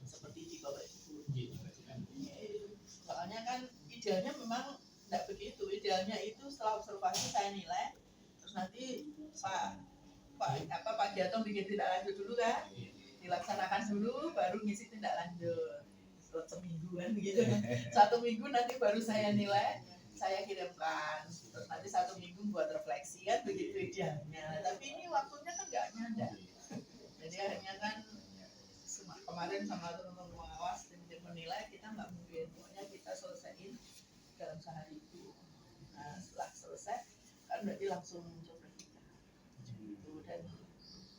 seperti di Bapak Ibu. Soalnya kan idealnya memang tidak begitu. Idealnya itu setelah observasi saya nilai, terus nanti Pak Jatong bikin tindak lanjut dulu kan, dilaksanakan dulu, baru ngisi tindak lanjut. Seminggu kan begitu kan. 1 minggu nanti baru saya nilai, saya kirimkan. Terus nanti 1 minggu buat refleksi kan begitu idealnya. Tapi ini waktunya kan nggak ada. Jadi akhirnya kan kemarin sama teman-teman pengawas tim menilai kita nggak mungkin, pokoknya kita selesaiin dalam sehari itu. Nah setelah selesai kan berarti langsung coba kita gitu. Dan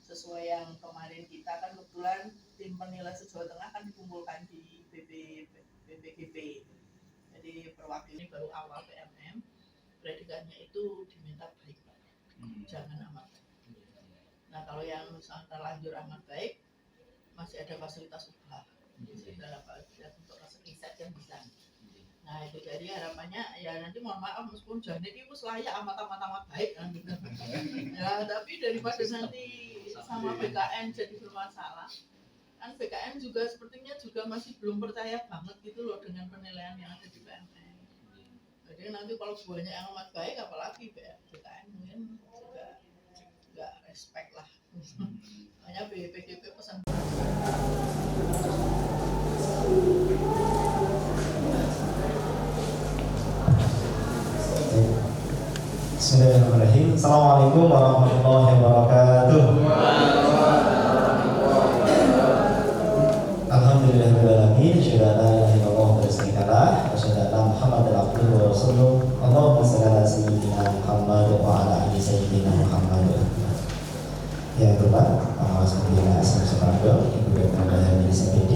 sesuai yang kemarin kita kan kebetulan tim penilai se-Jawa Tengah kan dikumpulkan di BPGP. Jadi perwakilan baru awal PMM, predikannya itu diminta baik, jangan amat baik. Nah kalau yang misalnya terlanjur amat baik, masih ada fasilitas usaha dalam untuk riset yang bisa. Nah itu jadi harapannya ya nanti mohon maaf meskipun jadi itu layak amat baik kan gitu. Ya tapi daripada nanti sama BKN jadi bermasalah, kan BKN juga sepertinya juga masih belum percaya banget gitu loh dengan penilaian yang ada di PMM. Jadi nanti kalau buahnya yang amat baik, apalagi BKN mungkin juga nggak respect lah. Makanya BPGP pesan. Bismillahirrahmanirrahim. Assalamualaikum warahmatullahi wabarakatuh. Alhamdulillahirrahmanirrahim. Asyhadu an la ilaha illallah wa asyhadu anna Muhammadan abduhu wa rasuluh. Allahumma shalli ala sayyidina Muhammad wa ala ali sayyidina Muhammad. Yang kedua, pengawas pembinaan Asal-Supardo, Ibu Dr. Dahani SPD.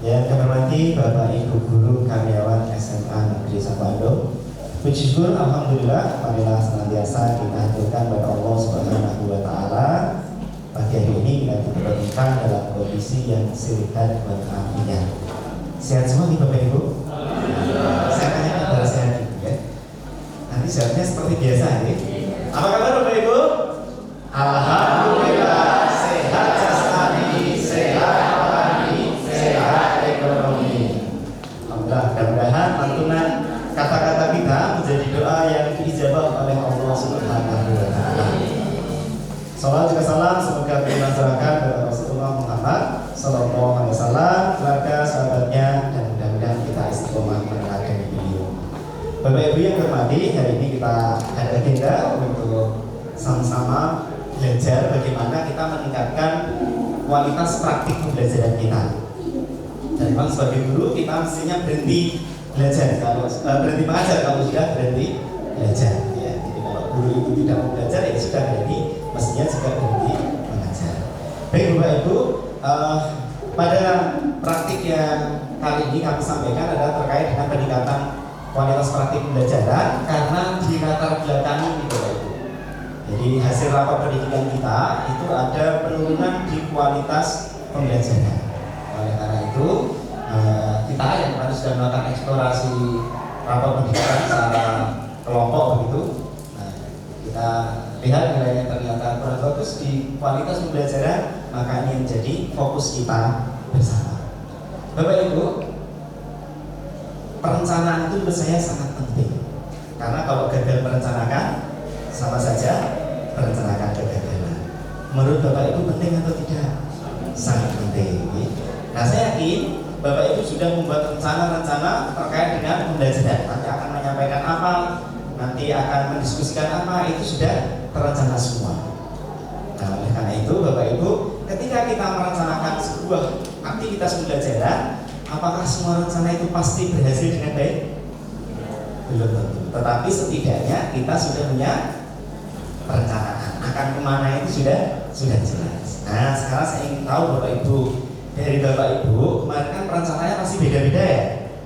Yang kami hormati Bapak Ibu Guru Karyawan SMA Negeri Sapando. Puji syukur alhamdulillah marilah senantiasa kita haturkan kepada Allah Subhanahu wa taala. Pagi hari ini kita dipertemukan dalam kondisi yang sehat walafiat. Sehat semua nih Bapak Ibu? Saya tanya adalah sehat ya. Nanti sehatnya seperti biasa ya. Apa kabar Bapak Ibu? Alhamdulillah sehat jasmani, sehat rohani, sehat ekonomi. Alhamdulillah, mudah-mudahan lantunan kata-kata kita menjadi doa yang diijabah oleh Allah Subhanahu wa taala. Salam juga salam semoga tercurahkan kepada Rasulullah Muhammad sallallahu alaihi wasallam, keluarga, sahabatnya, dan mudah-mudahan kita istiqomah menerapkan beliau. Bapak Ibu yang hormati, hari ini kita ada agenda untuk sama-sama belajar bagaimana kita meningkatkan kualitas praktik pembelajaran kita. Dan memang sebagai guru kita mestinya berhenti belajar kalau berhenti mengajar kalau sudah berhenti belajar ya. Jadi kalau guru itu tidak mau belajar ya sudah berhenti, mestinya juga berhenti mengajar. Baik Bapak Ibu, pada praktik yang kali ini kami sampaikan adalah terkait dengan peningkatan kualitas praktik pembelajaran karena di latar belakangi Bapak Ibu. Jadi hasil rapat pendidikan kita itu ada penurunan di kualitas pembelajaran. Oleh karena itu kita yang kemarin sudah melakukan eksplorasi rapat pendidikan secara kelompok begitu. Nah, kita lihat nilainya ternyata kurang bagus di kualitas pembelajaran, maka ini menjadi fokus kita bersama. Bapak Ibu, perencanaan itu menurut saya sangat penting. Karena kalau gagal merencanakan, sama saja merencanakan kegagalan. Menurut Bapak Ibu penting atau tidak? Sangat penting. Nah saya yakin Bapak Ibu sudah membuat rencana-rencana terkait dengan pembelajaran. Nanti akan menyampaikan apa, nanti akan mendiskusikan apa, itu sudah terencana semua. Nah oleh karena itu Bapak Ibu, ketika kita merencanakan sebuah aktivitas pembelajaran, apakah semua rencana itu pasti berhasil dengan baik? Belum tentu. Tetapi setidaknya kita sudah punya perencanaan akan kemana itu sudah jelas. Nah sekarang saya ingin tahu Bapak Ibu, dari Bapak Ibu kemarin kan perencanaannya pasti beda-beda ya.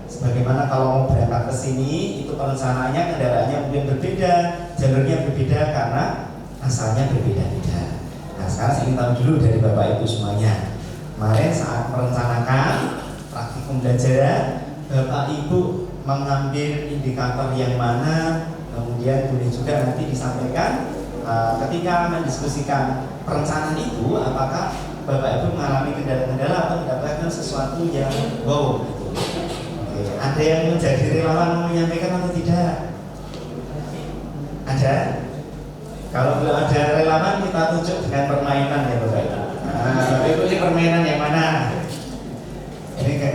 Sebagaimana kalau mau berangkat ke sini itu perencanaannya kendaraannya mungkin berbeda, jalurnya berbeda karena asalnya berbeda-beda. Nah sekarang saya ingin tahu dulu dari Bapak Ibu semuanya. Kemarin saat merencanakan praktik pembelajaran, Bapak Ibu mengambil indikator yang mana, kemudian boleh juga nanti disampaikan ketika mendiskusikan perencanaan itu apakah Bapak Ibu mengalami kendala-kendala atau mendapatkan sesuatu yang wow. Oke. Ada yang menjadi relawan menyampaikan atau tidak? Ada? Kalau belum ada relawan kita tunjuk dengan permainan ya Bapak Ibu. Bapak Ibu ini permainan yang mana? Ini kan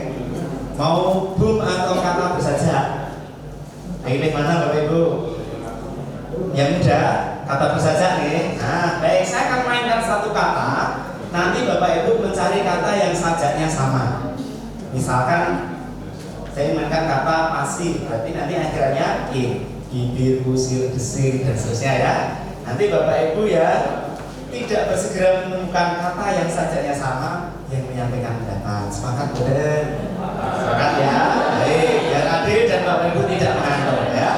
mau boom atau kata bersajak? Pilih mana Bapak Ibu? Yang muda, kata bersajak nih. Nah, baik, saya akan mainkan satu kata. Nanti Bapak Ibu mencari kata yang sajaknya sama. Misalkan saya mainkan kata pasir, berarti nanti akhirannya bibir, kusir, desir, dan seterusnya ya. Nanti Bapak Ibu ya tidak bersegera menemukan kata yang sajaknya sama yang menyampaikan pendapat. Sepakat benar? Sepakat ya? Baik, biar adil dan Bapak Ibu tidak mengantuk ya.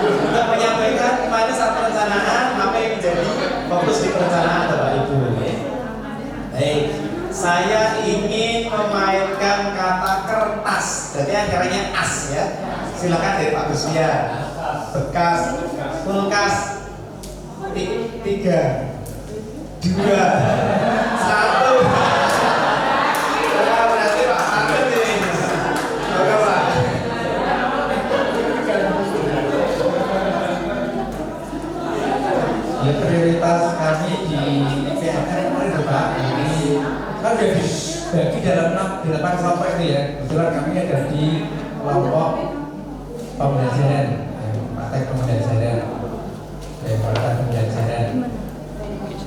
Untuk menyampaikan kemarin saat perencanaan apa yang menjadi fokus di perencanaan Bapak Ibu. Baik, saya ingin memainkan kata kertas. Jadi akhirnya as ya. Silakan dari Pak Gusya. Bekas, kulkas. 3, 2, 1. Berarti Pak Santun ini. Oke Pak. Ya, prioritas kami di PMR kemarin Pak, ini kan sudah dibagi dalam 8 kelompok ini ya. Kebetulan kami ada di kelompok pembelajaran, praktek pembelajaran, kualitas pembelajaran.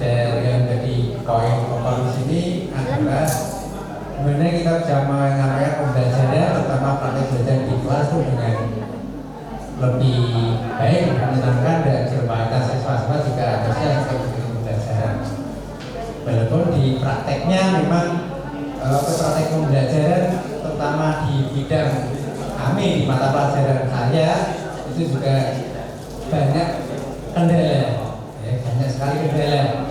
Dan yang jadi poin fokus ini adalah bagaimana kita bisa menyampaikan pembelajaran, terutama praktek belajar di kelas itu dengan lebih baik, menyenangkan dan berkualitas. Siswa-siswa juga harusnya seperti pembelajaran. Walaupun di prakteknya memang praktek pembelajaran, terutama di bidang kami di mata pelajaran saya itu juga banyak kendala, ya, banyak sekali kendala.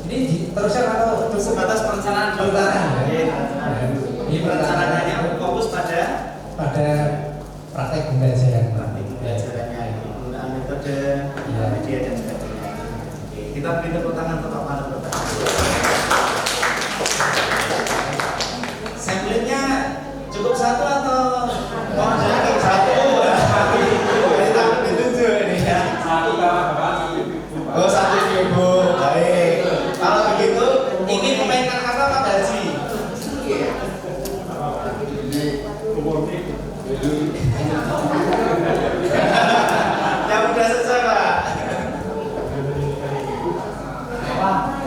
Ini terusnya atau Untuk sebatas perencanaan di perencanaannya fokus pada praktek pembelajaran. pembelajarannya, penggunaan metode, media dan sebagainya. Oke, kita beri tepuk tangan untuk Pak Dokter. Sampelnya cukup satu atau mau ada lagi? Satu. Kita ditunjuk ini ya. Oh, satu Ibu. Baik. Kalau begitu ingin memainkan kata Pak Haji. Yang udah selesai Pak.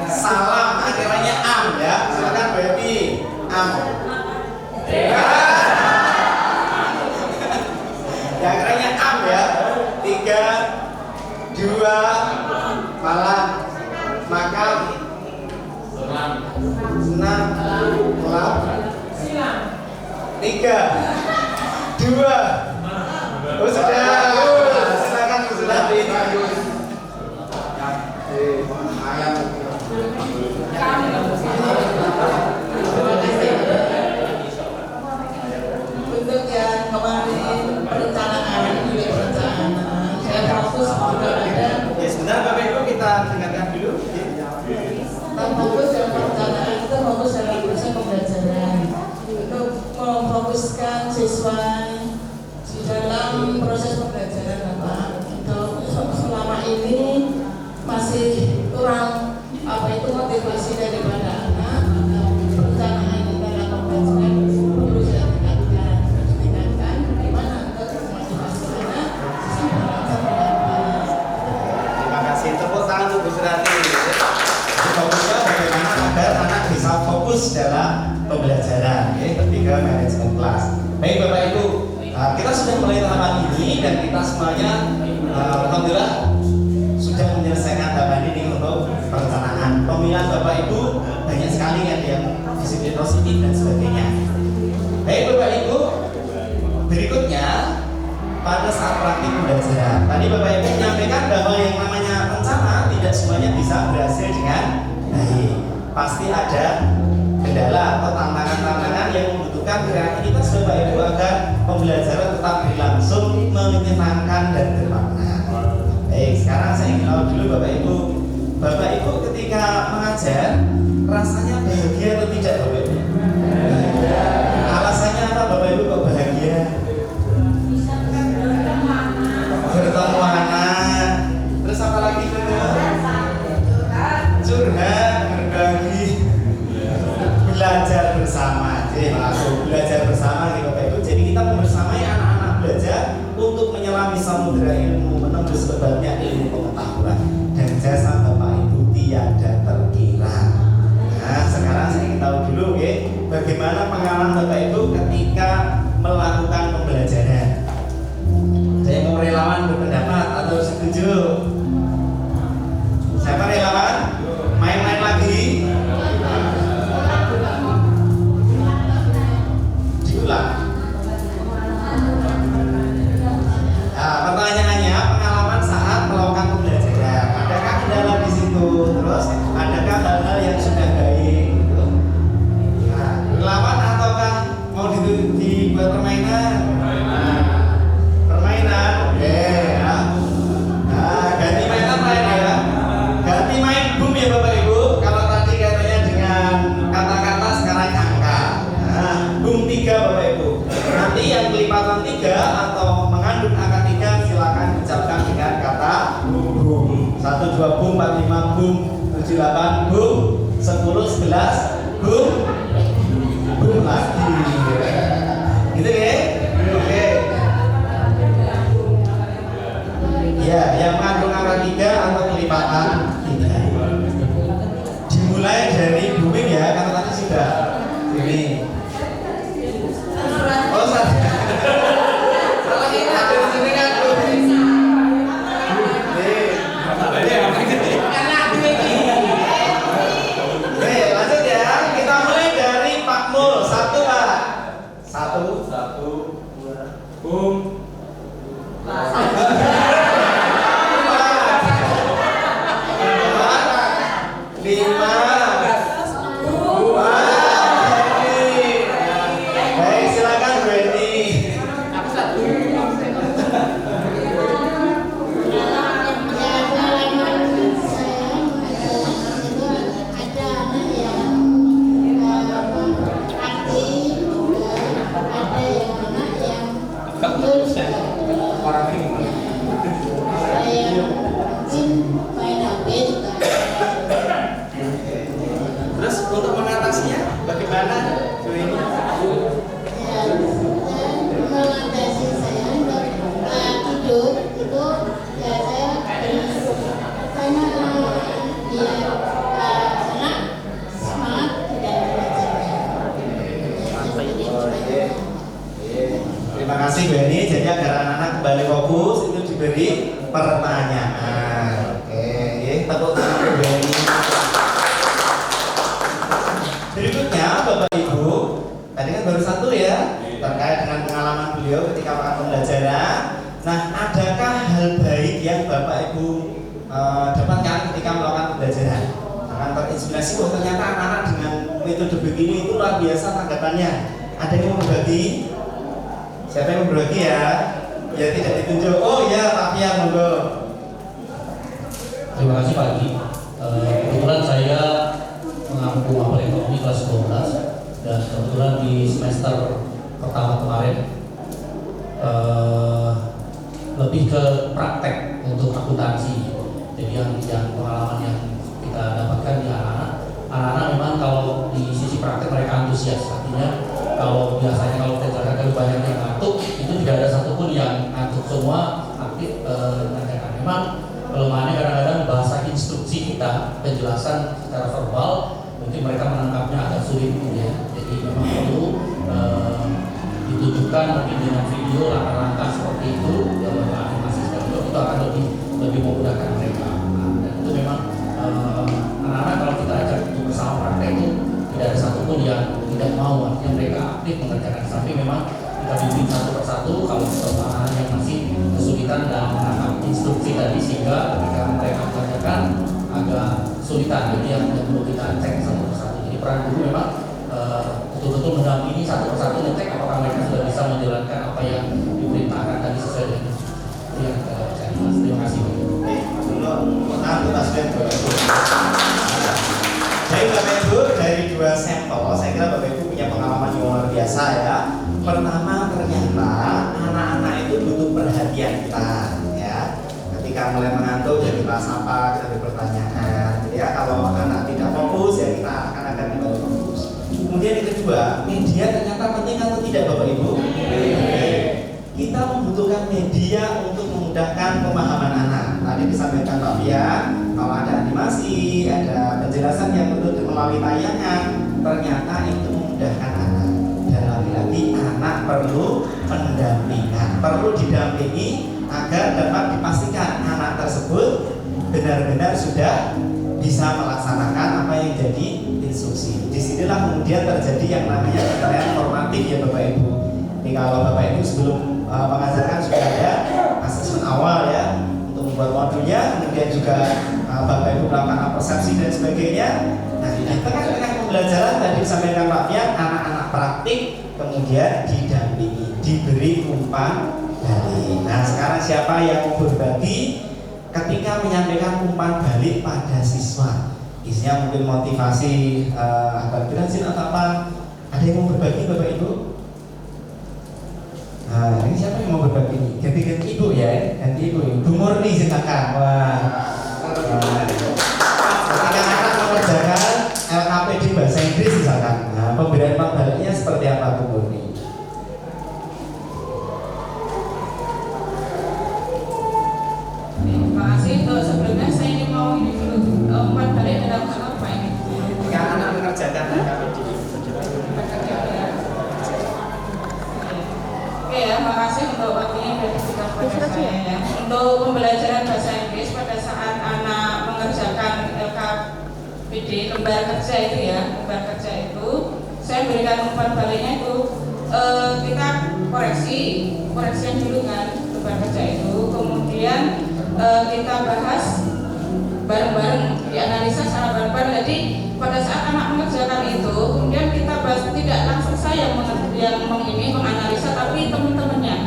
Salam akhirnya am ya. Silakan Bu Evi. Am. Yang akhirnya am ya. 3, 2, malam, makan, senang, kelap. 3, 2. Oh sudah. Silakan Bu Sulati. Untuk yang kemarin perencanaan, saya fokus juga ada Ya sebentar Bapak Ibu kita dengarkan dulu. fokus dalam perencanaan itu fokus dalam proses pembelajaran untuk memfokuskan siswa di dalam proses pembelajaran Bapak. Untuk selama ini masih kurang motivasi daripada anak. Perencanaan dalam pembelajaran perlu ditingkatkan gimana untuk motivasi anak bisa belajar. Terima kasih. Tepuk tangan untuk Bu Surati. Fokusnya bagaimana agar anak bisa fokus dalam pembelajaran. Ketiga, manajemen kelas. Baik Bapak Ibu, kita sudah mulai tahapan ini dan kita semuanya alhamdulillah sudah menyelesaikan tahapan ini untuk perencanaan. Pemilihan Bapak Ibu banyak sekali ada yang disiplin positif dan sebagainya. Baik Bapak Ibu, berikutnya pada saat praktik pembelajaran. Tadi Bapak Ibu menyampaikan bahwa yang namanya rencana tidak semuanya bisa berhasil dengan baik. Pasti ada kendala atau tantangan-tantangan yang membutuhkan kreativitas Bapak Ibu agar pembelajaran tetap berlangsung, menyenangkan dan bermakna. Baik, sekarang saya ingin tahu dulu Bapak Ibu, Bapak Ibu ketika mengajar rasanya bahagia atau tidak Bapak Ibu? Alasannya apa Bapak Ibu kok bahagia? Bertemu anak. Terus apa lagi? Curhat, berbagi, belajar bersama. Jadi masuk belajar bersama nih Bapak Ibu. Jadi kita membersamai anak-anak belajar untuk menyelami samudera ilmu, menembus lebarnya ilmu pengetahuan, dan jasa Bapak Ibu tiada terkira. Nah, sekarang saya ingin tahu dulu, bagaimana pengalaman Bapak Ibu ketika melakukan pembelajaran. Saya mau relawan berpendapat atau setuju? Siapa relawan? Main-main lagi? Diulang. Nah, pertanyaannya pengalaman saat melakukan pembelajaran. Adakah kendala di situ? Terus adakah hal-hal yang sudah baik? Gitu. Nah, relawan ataukah mau dibuat permainan? Permainan, oke ya. Nah, ganti main apa ya? Ganti main boom ya Bapak Ibu. Kalau tadi katanya dengan kata-kata, sekarang angka. Nah, boom 3 Bapak Ibu. Nanti yang kelipatan 3 atau mengandung angka 3 silakan ucapkan dengan kata boom. 1, 2 boom, 4, 5 boom, 7, 8 boom, 10, 11 boom, boom lagi. Gitu ya? Oke. Ya, yang mengandung angka 3 atau kelipatan 3. Dimulai dari booming ya, karena tadi sudah ini. Oh, salah ada di sini kan booming. Lanjut ya, kita mulai dari Pak Mul. 1 Pak. 1, 2, boom. 5. Baik, silakan Bu Eni. Terus untuk mengatasinya bagaimana Bu Eni? Mengatasi saya untuk tidur itu ya saya karena dia anak semangat tidak belajar. Terima kasih Bu Eni. Jadi agar anak-anak kembali fokus itu diberi pertanyaan. Oke, tepuk tangan Bu Eni. Berikutnya Bapak Ibu, tadi kan baru 1 ya terkait dengan pengalaman beliau ketika melakukan pembelajaran. Nah, adakah hal baik yang Bapak Ibu dapatkan ketika melakukan pembelajaran? Akan terinspirasi, oh ternyata anak-anak dengan metode begini itu luar biasa tanggapannya. Ada yang mau berbagi? Siapa yang mau berbagi ya? Ya tidak ditunjuk. Oh ya, Pak Fian, monggo. Terima kasih Pak Adi. Kebetulan saya mengampu mapel ekonomi kelas 12 dan kebetulan di semester pertama kemarin lebih ke praktek untuk akuntansi. Jadi yang pengalaman yang kita dapatkan di anak-anak memang kalau di sisi praktek mereka antusias. Artinya kalau biasanya kalau pelajaran banyak yang ngantuk, itu tidak ada satupun yang ngantuk, semua aktif mengerjakan. Memang kelemahannya kadang-kadang bahasa instruksi kita, penjelasan secara verbal mungkin mereka menangkapnya agak sulit gitu ya. Jadi memang perlu ditunjukkan mungkin dengan video langkah-langkah seperti itu, gambar animasi seperti itu akan lebih memudahkan mereka. Dan itu memang anak-anak kalau kita ajak untuk bersama praktek itu tidak ada satupun yang tidak mau, artinya mereka aktif mengerjakan. Tapi memang kita bimbing satu persatu kalau anak yang masih kesulitan dalam menangkap instruksi tadi, sehingga ketika mereka mengerjakan agak kesulitan. Jadi yang perlu kita cek satu persatu. Jadi peran guru memang betul-betul mendampingi satu persatu, ngecek apakah mereka sudah bisa menjalankan apa yang diperintahkan tadi sesuai dengan yang kita cari. Terima kasih. Oke, Mas Dulu, atas Jadi Bapak Ibu, dari 2 sampel, saya kira Bapak Ibu punya pengalaman yang luar biasa ya. Pertama, ternyata anak-anak itu butuh perhatian kita ya. Ketika mulai mengantuk ya kita sapa, kita beri pertanyaan ya. Kalau anak tidak fokus ya kita akan kembali fokus. Kemudian yang kedua, media ternyata penting atau tidak Bapak Ibu? Kita membutuhkan media untuk memudahkan pemahaman anak. Tadi disampaikan Pak Fian, kalau ada animasi, ada penjelasan yang betul melalui tayangan, ternyata itu memudahkan anak. Dan lagi-lagi anak perlu pendampingan, perlu didampingi agar dapat dipastikan anak tersebut benar-benar sudah bisa melaksanakan apa yang jadi instruksi. Disinilah kemudian terjadi yang namanya penilaian normatif ya Bapak Ibu. Jadi kalau Bapak Ibu sebelum mengajarkan sudah ada asesmen awal ya untuk membuat modulnya, kemudian juga Bapak Ibu melakukan persepsi dan sebagainya. Nah di tengah-tengah pembelajaran tadi disampaikan Pak Fian, anak-anak praktik kemudian didampingi, diberi umpan balik. Nah sekarang siapa yang mau berbagi ketika menyampaikan umpan balik pada siswa? Isinya mungkin motivasi agar berhasil atau apa? Ada yang mau berbagi Bapak Ibu? Nah, ini siapa yang mau berbagi ini? Ganti-ganti Ibu ya, ganti Ibu. Bu Murni silakan. Wah. Ketika anak mengerjakan LKPD bahasa Inggris misalkan, nah, pemberian umpan baliknya seperti apa Bu Murni? Terima kasih. Untuk sebelumnya saya ingin mau ini dulu umpan balik dalam hal apa ini? Ketika anak mengerjakan LKPD. Oke ya, makasih untuk waktunya yang diberikan kepada saya ya. Untuk pembelajaran bahasa Inggris pada saat anak mengerjakan LKPD lembar kerja itu ya, lembar kerja itu saya berikan umpan baliknya itu kita koreksian dulu kan lembar kerja itu, kemudian kita bahas bareng-bareng, dianalisa secara bareng-bareng. Jadi pada saat anak mengerjakan itu, kemudian kita bahas tidak langsung saya yang menganalisa, tapi teman-temannya.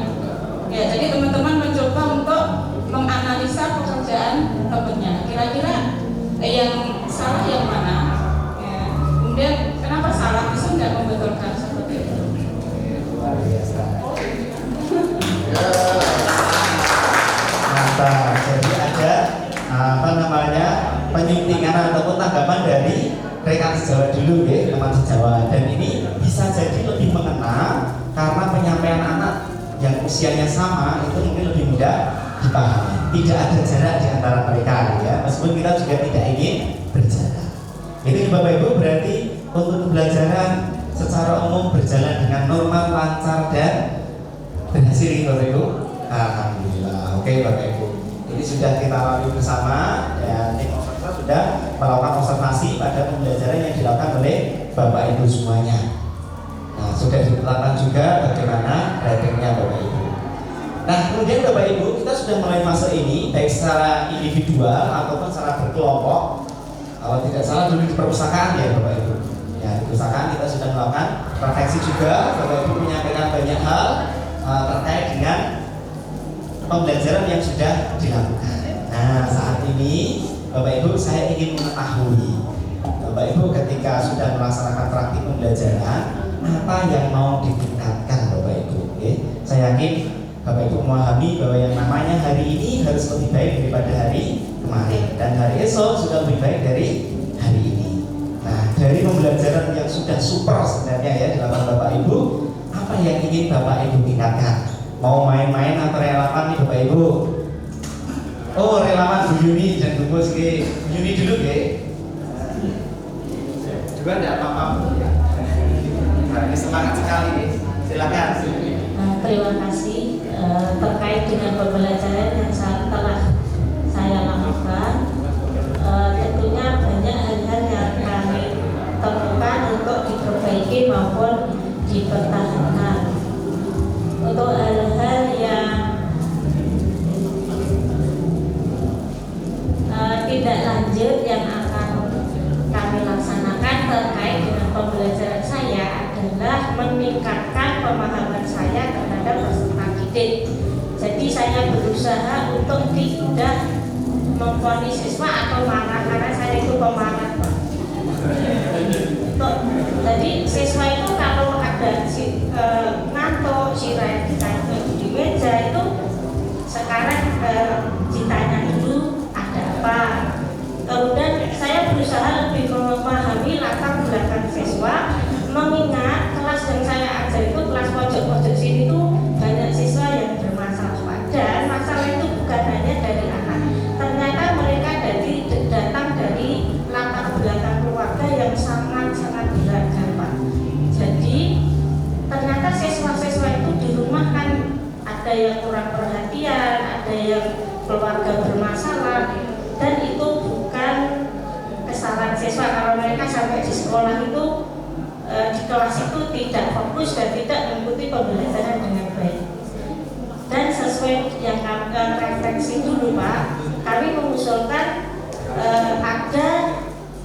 Ya, jadi teman-teman mencoba untuk menganalisa pekerjaan temannya. Kira-kira yang salah yang mana? Ya. Kemudian kenapa salah? Bisa nggak membetulkan seperti itu? Luar biasa. Mantap. Jadi ada penyuntingan ataupun tanggapan dari rekan sejawat dulu ya, teman sejawat. Dan ini bisa jadi lebih mengena karena penyampaian anak yang usianya sama itu mungkin lebih mudah dipahami. Tidak ada jarak di antara mereka ya, meskipun kita juga tidak ingin berjarak. Ini Bapak Ibu berarti untuk pembelajaran secara umum berjalan dengan normal, lancar dan berhasil Bapak Ibu. Alhamdulillah. Oke Bapak Ibu. Ini sudah kita lalui bersama dan tim observer sudah melakukan observasi pada pembelajaran yang dilakukan oleh Bapak Ibu semuanya. Nah, sudah ditetapkan juga bagaimana ratingnya Bapak Ibu. Nah, kemudian Bapak Ibu kita sudah mulai fase ini baik secara individual ataupun secara berkelompok. Kalau tidak salah dulu di perpustakaan ya Bapak Ibu. Ya di perpustakaan kita sudah melakukan refleksi juga. Bapak Ibu menyampaikan banyak hal terkait dengan pembelajaran yang sudah dilakukan. Nah saat ini Bapak Ibu saya ingin mengetahui Bapak Ibu ketika sudah melaksanakan praktik pembelajaran apa yang mau ditingkatkan Bapak Ibu. Oke? Saya yakin Bapak Ibu memahami bahwa yang namanya hari ini harus lebih baik daripada hari kemarin dan hari esok sudah lebih baik dari hari ini. Nah dari pembelajaran yang sudah super sebenarnya ya dilakukan Bapak Ibu, apa yang ingin Bapak Ibu tingkatkan? Mau main-main atau relawan nih Bapak Ibu? Oh relawan Bu Yuni dan Bu Bos ke Bu Yuni dulu ya. Juga tidak apa-apa ya. Ini semangat sekali nih. Silakan. Terima kasih terkait dengan pembelajaran yang telah saya lakukan. Tentunya banyak hal-hal yang kami temukan untuk diperbaiki maupun dipertahankan. Untuk hal-hal yang tidak lanjut yang akan kami laksanakan terkait dengan pembelajaran saya adalah meningkatkan pemahaman saya terhadap peserta didik. Jadi saya berusaha untuk tidak memvonis siswa atau marah, karena saya itu pemarah, Pak. Jadi siswa itu kalau ada ngantuk, istirahat di meja itu sekarang ditanya dulu ada apa. Kemudian saya berusaha lebih memahami latar belakang siswa, mengingat kelas yang saya ajar itu kelas pojok-pojok sini itu banyak siswa yang bermasalah. Dan masalah itu bukan hanya dari anak, ternyata mereka datang dari latar belakang keluarga yang sangat-sangat beragam, Pak. Jadi ternyata siswa-siswa itu di rumah kan ada yang kurang perhatian, ada yang keluarga bermasalah, dan itu bukan kesalahan siswa kalau mereka sampai di sekolah itu di kelas itu tidak fokus dan tidak mengikuti pembelajaran dengan baik. Dan sesuai yang kami refleksi dulu, Pak, kami mengusulkan ada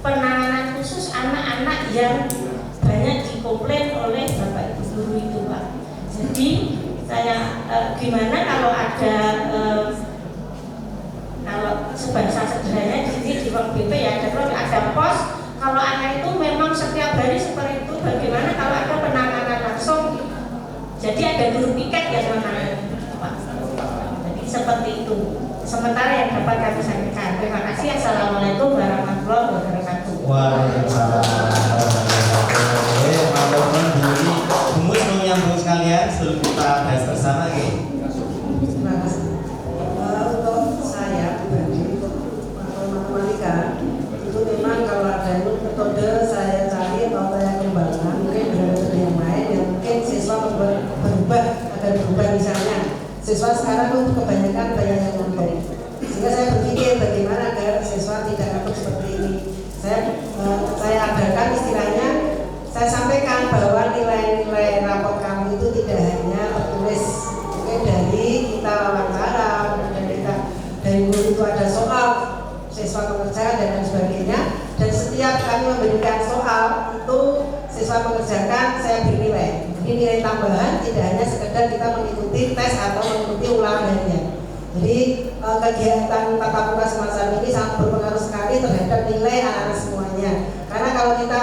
penanganan khusus anak-anak yang banyak dikomplain oleh Bapak Ibu guru itu, Pak. Jadi saya gimana kalau ada kalau sebahasa sederhananya di sini di ruang BP ya ada pos, kalau anak itu memang setiap hari seperti itu, bagaimana kalau ada penanganan langsung, jadi ada guru piket yang menangani, Pak. Jadi seperti itu. Sementara yang dapat kami sampaikan. Terima kasih. Assalamualaikum warahmatullahi wabarakatuh. Waalaikumsalam warahmatullahi wabarakatuh. Humus mau nyambung sekalian sebelum kita bahas bersama, Terima kasih. Untuk saya pribadi, untuk matematika itu memang kalau ada metode saya cari atau saya kembangkan, mungkin dengan metode yang lain yang mungkin siswa berubah agar berubah. Misalnya siswa sekarang untuk kebanyakan banyak yang ngantuk, sehingga saya berpikir bagaimana agar siswa tidak ngantuk seperti ini. Saya adakan istilahnya, saya sampaikan bahwa nilai-nilai rapor kami itu tidak hanya tertulis, mungkin dari kita wawancara, dari guru itu ada soal, siswa mengerjakan dan lain sebagainya. Dan setiap kami memberikan soal itu siswa mengerjakan, saya beri nilai. Jadi nilai tambahan tidak hanya sekedar kita mengikuti tes atau mengikuti ulangannya. Jadi kegiatan tatap muka semacam ini sangat berpengaruh sekali terhadap nilai anak-anak semuanya. Karena kalau kita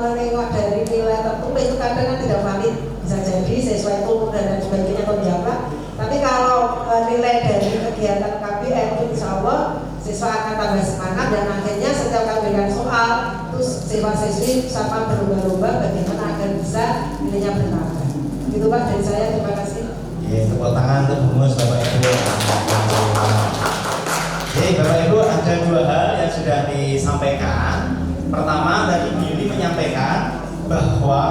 menengok dari nilai tertulis itu kadang kan tidak valid, bisa jadi siswa itu dan sebagainya atau diapa. Tapi kalau nilai dari kegiatan KBM itu insya Allah siswa akan tambah semangat dan akhirnya setiap kali berikan soal terus siswa-siswi sama berlomba-lomba bagaimana agar bisa nilainya bertambah. Itu Pak dari saya, terima kasih. Tepuk tangan untuk Humus Bapak Ibu. Jadi Bapak Ibu ada dua hal yang sudah disampaikan. Pertama tadi Bu Yuli menyampaikan bahwa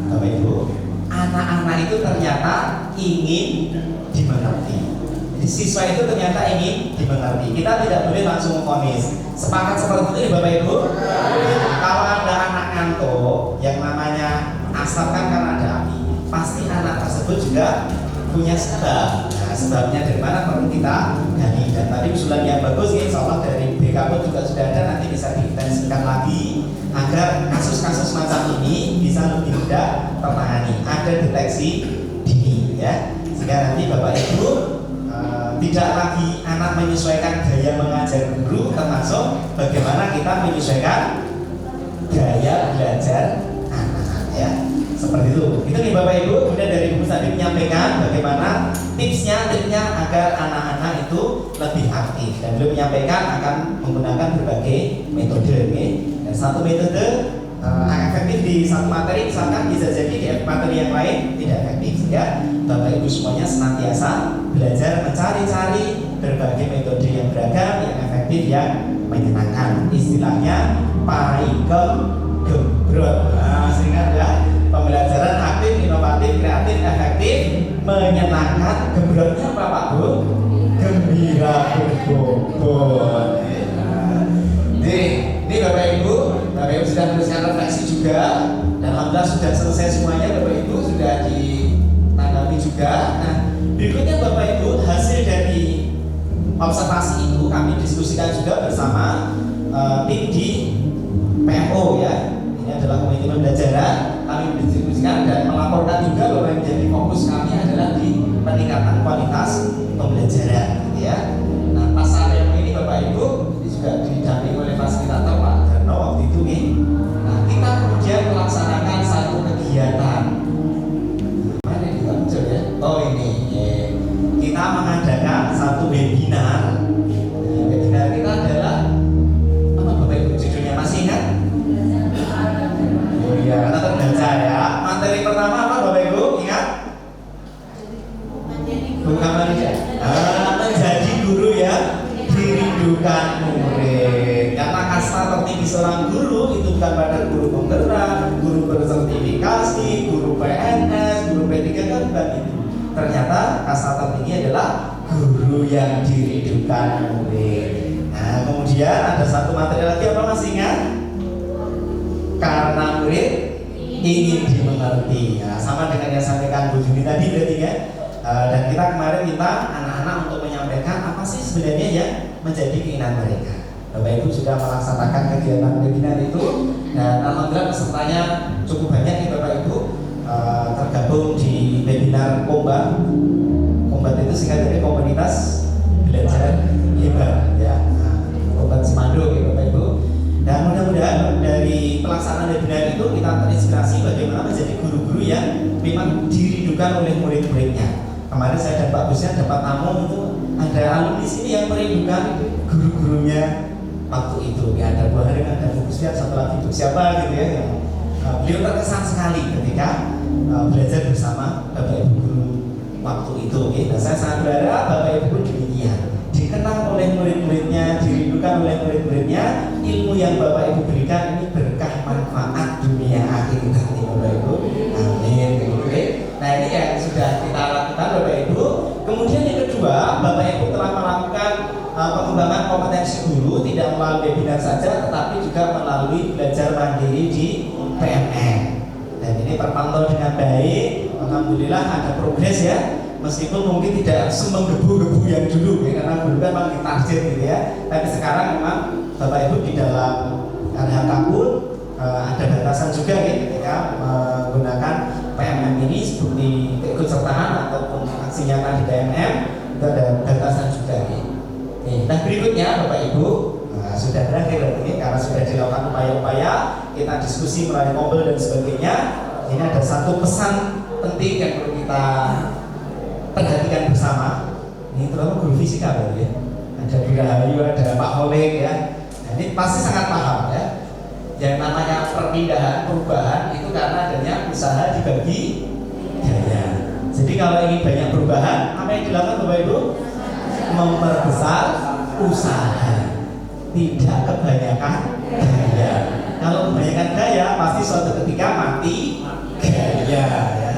Bapak Ibu, anak-anak itu ternyata ingin dimengerti. Jadi siswa itu ternyata ingin dimengerti. Kita tidak boleh langsung memvonis. Sepakat seperti itu ya Bapak Ibu? Kalau ada anak ngantuk yang namanya asap kan karena ada api, pasti anak tersebut juga punya sebab. Nah, sebabnya dari mana perlu kita gali. Dan tadi usulan yang bagus, insya Allah dari BKP juga sudah ada, nanti bisa diintensifkan lagi agar kasus-kasus macam ini bisa lebih mudah tertangani. Ada deteksi dini, ya, sehingga nanti Bapak Ibu tidak lagi anak menyesuaikan gaya mengajar guru, termasuk bagaimana kita menyesuaikan gaya belajar anak, ya. Seperti itu. Itu nih Bapak Ibu. Kemudian dari Ibu tadi menyampaikan bagaimana triknya agar anak-anak itu lebih aktif, dan beliau menyampaikan akan menggunakan berbagai metode. Dan satu metode efektif di satu materi, misalkan bisa jadi di materi yang lain tidak efektif. Ya, Bapak Ibu semuanya senantiasa belajar mencari-cari berbagai metode yang beragam, yang efektif, yang menyenangkan. Istilahnya parikem gembrot. Sehingga ya, pembelajaran aktif, inovatif, kreatif, efektif, menyenangkan. Gembrotnya apa Pak Bu? Gembira berbobot. Ini Bapak Ibu sudah menuliskan refleksi juga, dan alhamdulillah sudah selesai semuanya. Bapak Ibu sudah ditanggapi juga. Nah, berikutnya Bapak Ibu, hasil dari observasi itu kami diskusikan juga bersama tim di PMO, ya. Ini adalah komite pembelajaran. Kami diskusikan dan melaporkan juga bahwa yang menjadi fokus kami adalah di peningkatan kualitas pembelajaran, gitu ya. Nah, pasal yang ini kedudukan murid. Karena kasta tertinggi seorang guru itu bukan pada guru penggerak, guru bersertifikasi, guru PNS, guru P3 kan bukan itu. Ternyata kasta tertinggi adalah guru yang diridupkan murid. Nah, kemudian ada satu materi lagi apa masih ingat? Karena murid ingin dimengerti. Nah, sama dengan yang sampaikan Bu Juni tadi berarti ya. Dan kita kemarin minta anak-anak untuk menyampaikan apa sih sebenarnya yang menjadi keinginan mereka. Bapak Ibu sudah melaksanakan kegiatan webinar itu dan alhamdulillah pesertanya cukup banyak nih Bapak Ibu tergabung di webinar Kombat. Kombat itu singkat dari komunitas belajar hebat ya. Kombat Semando ya Bapak Ibu. Dan mudah-mudahan dari pelaksanaan webinar itu kita terinspirasi bagaimana menjadi guru-guru yang memang dirindukan oleh murid-muridnya. Kemarin saya dan Pak Busnya dapat tamu itu ada alumni sini yang merindukan guru-gurunya waktu itu. Ya ada Bu Harim, ada Bu Busnya, satu lagi Bu siapa gitu ya. Yang, beliau terkesan sekali ketika belajar bersama Bapak Ibu guru waktu itu. Ya. Dan saya sangat berharap Bapak Ibu pun demikian. Dikenang oleh murid-muridnya, dirindukan oleh murid-muridnya, ilmu yang Bapak Ibu berikan ini berkah manfaat dunia akhirat nanti Bapak Ibu. Amin. Oke. Nah ini yang sudah kita lakukan Bapak Ibu. Kemudian yang kedua, Bapak Ibu telah melakukan pengembangan kompetensi guru tidak melalui webinar saja, tetapi juga melalui belajar mandiri di PMN. Dan ini terpantau dengan baik. Alhamdulillah ada progres ya. Meskipun mungkin tidak semenggebu-gebu yang dulu ya, karena dulu kan memang ditarget gitu ya. Tapi sekarang memang Bapak Ibu di dalam RHKPUN ada batasan juga ya ketika menggunakan PMM ini seperti keikutsertaan ataupun aksi nyata di KMM itu ada batasan juga ya. Nah berikutnya Bapak Ibu sudah berakhir ini karena sudah dilakukan upaya-upaya kita diskusi melalui mobil dan sebagainya. Ini ada satu pesan penting yang perlu kita perhatikan bersama. Ini terutama guru fisika berarti ya. Ada Bu Rahayu, ada Pak Holik ya. Nah, ini pasti sangat paham ya. Yang namanya perpindahan, perubahan itu karena adanya usaha dibagi gaya. Jadi kalau ingin banyak perubahan, apa yang dilakukan Bapak Ibu? Memperbesar usaha. Tidak kebanyakan gaya. Kalau kebanyakan gaya pasti suatu ketika mati gaya ya.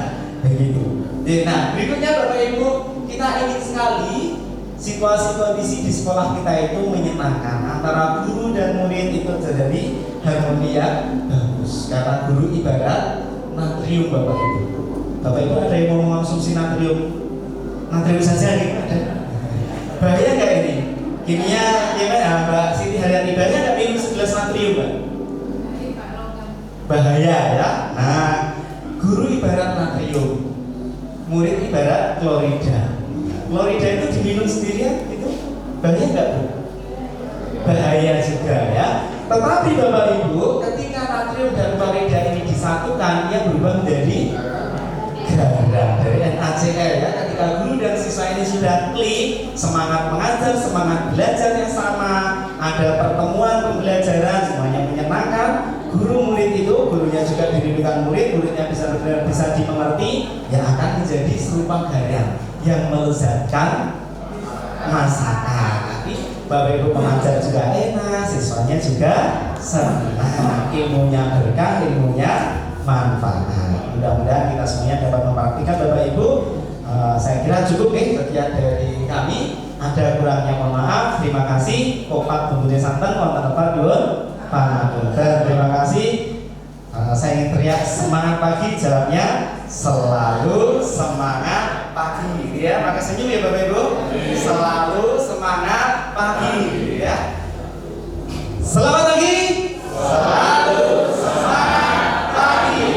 Begitu. Nah, berikutnya Bapak Ibu, kita ingin sekali situasi kondisi di sekolah kita itu menyenangkan, antara guru dan murid itu terjadi harmoni yang bagus. Karena guru ibarat natrium Bapak Ibu. Bapak Ibu ada yang mau mengonsumsi natrium? Natrium saja gitu ada. Bahaya nggak ini? Kimia Mbak Siti Haryati, bahaya nggak minum segelas natrium Mbak? Bahaya ya. Nah, guru ibarat natrium, murid ibarat klorida. Klorida itu diminum sendirian itu bahaya nggak Bu? Bahaya juga ya. Tetapi Bapak Ibu, ketika natrium dan klorida ini disatukan, ia berubah menjadi garam dari NaCl ya. Ketika guru dan siswa ini sudah klik, semangat mengajar, semangat belajar yang sama, ada pertemuan pembelajaran, semuanya menyenangkan. Guru murid itu, gurunya juga dirindukan murid, muridnya bisa dimengerti, yang akan menjadi serupa garam yang melezatkan masakan. Nanti Bapak Ibu pengajar juga enak, siswanya juga senang, ilmunya berkah, ilmunya manfaat. Mudah-mudahan kita semuanya dapat mempraktikkan Bapak Ibu. Saya kira cukup sekian dari kami. Ada kurangnya mohon maaf. Terima kasih. Kopat Bumbu Santan wonten apa Dun? Pangapunten. Terima kasih. Saya ingin teriak semangat pagi, jawabnya selalu semangat pagi ya. Pakai senyum ya Bapak Ibu. Selalu semangat pagi ya. Selamat pagi. Selalu semangat pagi.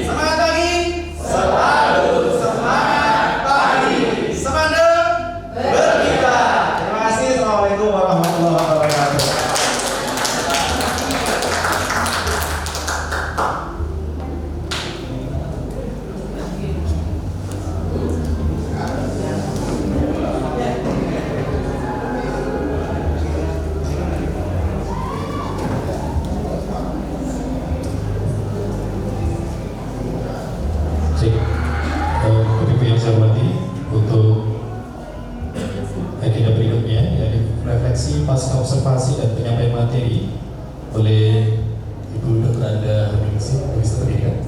Semangat pagi. Selalu semangat pagi. Semangat berkibar. Terima kasih. Assalamualaikum warahmatullahi wabarakatuh. observasi dan penyampaian materi oleh Ibu Dr. Anda Hamingsi, Minister Pendidikan.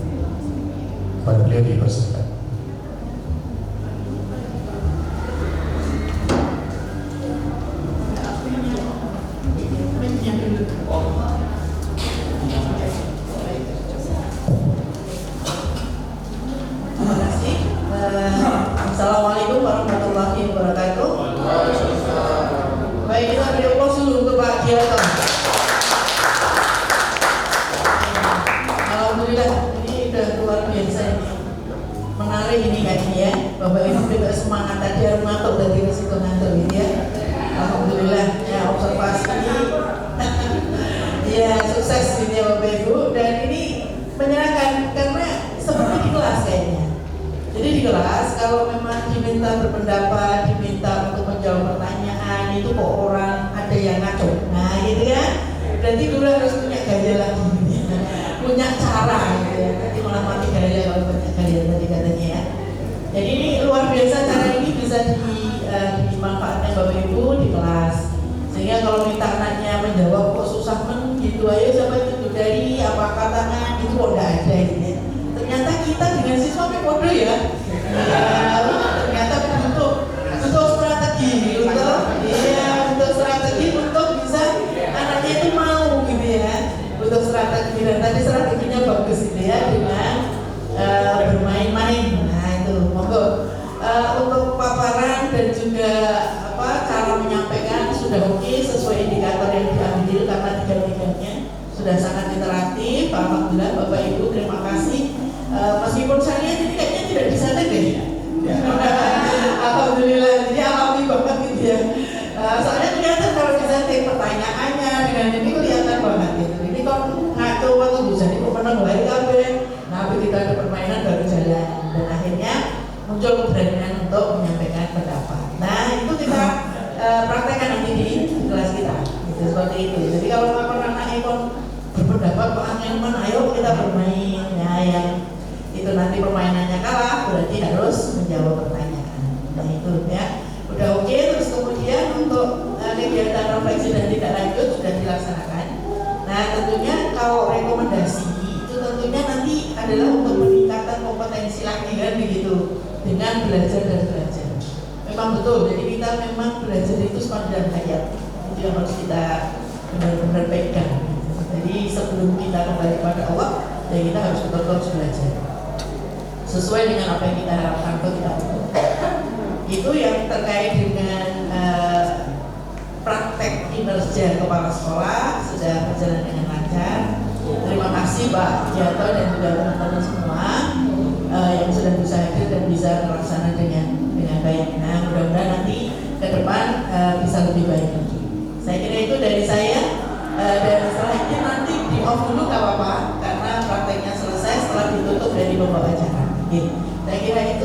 Kepada beliau dipersilakan. Terima kasih. Assalamualaikum warahmatullahi wabarakatuh. Baik, kita beri aplaus dulu untuk Pak Giyato. Alhamdulillah, ini udah luar biasa ini. Menarik ini kayaknya ya. Bapak Ibu juga semangat tadi harus ngantuk dari situ ngantuk gitu ya. Alhamdulillah ya, observasi ini ya sukses ini ya Bapak Ibu, dan ini menyenangkan karena seperti di kelas kayaknya. Jadi di kelas kalau memang diminta berpendapat, diminta untuk menjawab pertanyaan, itu kok orang ada yang ngaco, nah gitu ya. Berarti dulu harus punya gaya lagi, punya cara gitu ya. Nanti malah mati gaya kalau punya gaya tadi katanya ya. Jadi ini luar biasa, cara ini bisa dimanfaatkan Bapak Ibu di kelas. Sehingga kalau minta anaknya menjawab kok susah gitu, ayo siapa itu dari apa katakan itu kok nggak ada gitu ya. Ternyata kita dengan siswa bodoh ya. Ternyata butuh strategi untuk strategi untuk bisa anaknya itu mau gitu ya. Butuh strategi, dan tadi strateginya bagus gitu ya, dengan bermain-main. Nah itu monggo untuk paparan dan juga cara menyampaikan sudah oke, sesuai indikator yang diambil karena tiga-tiganya sudah sangat interaktif. Alhamdulillah Bapak Ibu, terima kasih. Meskipun saya lihat ini kayaknya tidak bisa deh. Alhamdulillah, jadi alami banget gitu ya. Soalnya kelihatan kalau bisa pertanyaannya dengan ini kelihatan banget gitu. Ini kok ngaco waktu bisa nih kok menang baik kabeh. Nah, begitu ada permainan baru jalan, dan akhirnya muncul keberanian untuk menyampaikan pendapat. Nah, itu kita praktekkan nanti di kelas kita. Gitu, seperti itu. Jadi kalau anak-anak itu berpendapat kok angin mana, ayo kita bermain. Ya, yang itu nanti permainannya kalah berarti harus menjawab pertanyaan. Nah itu ya udah oke. Terus kemudian untuk kegiatan refleksi dan tidak lanjut sudah dilaksanakan. Nah tentunya kalau rekomendasi itu tentunya nanti adalah untuk peningkatan kompetensi lagi kan begitu, dengan belajar dan belajar. Memang betul, jadi kita memang belajar itu sepanjang hayat, itu yang harus kita benar-benar pegang. Jadi sebelum kita kembali kepada Allah, ya kita harus terus belajar sesuai dengan apa yang kita harapkan untuk kita lakukan. Itu yang terkait dengan praktek kinerja kepala sekolah sudah berjalan dengan lancar. Terima kasih Pak Giyato dan juga teman-teman semua yang sudah bisa hadir dan bisa terlaksana dengan baik. Nah mudah-mudahan nanti ke depan bisa lebih baik lagi. Saya kira itu dari saya, dan setelah itu nanti di off dulu gak apa-apa karena prakteknya selesai setelah ditutup dari pembawa acara. Saya kira itu